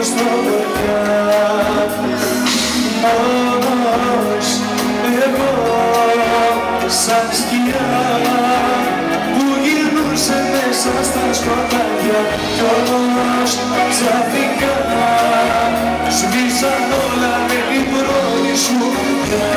στο βοριά. Μόνος εγώ σαν σκιά που γυρνούσε μέσα στα σκοτάδια κι όμως ξαφνικά σβήσαν όλα με την πρώτη σου δουλειά.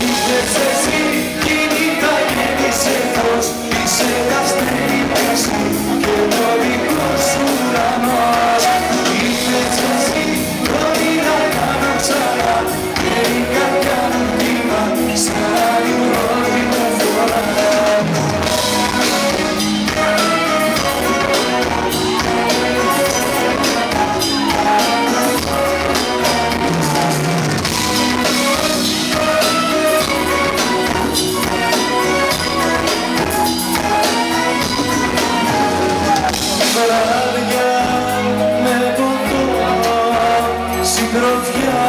Ήρθες εσύ κι η νύχτα γέμισε φως, είσαι καστρή μέση και το δικό σου ουρανός. Ήρθες εσύ πρώτη να κάνω ξανά και η καρδιά μου κύμα σαν την πρώτη μου φορά. Βράδια με ποτό, συντροφιά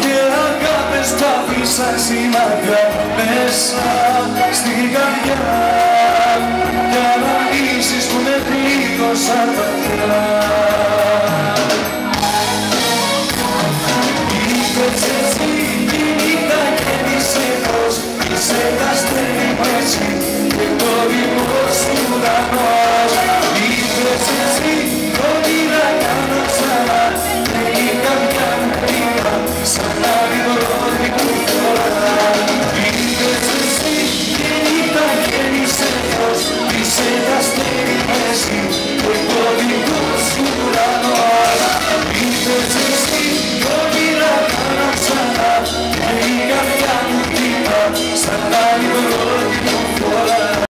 και αγάπες που άφησαν σημάδια μέσα στην καρδιά κι αναλύσεις που με πλήγωσαν βαθιά. Ήρθες εσύ κι η νύχτα γέμισε φως, είσαι τα αστέρι μου εσύ και το δικό σου ουρανός. Ήρθες εσύ ό,τι να κάνω ξανά και η καρδιά μου πήγα σαν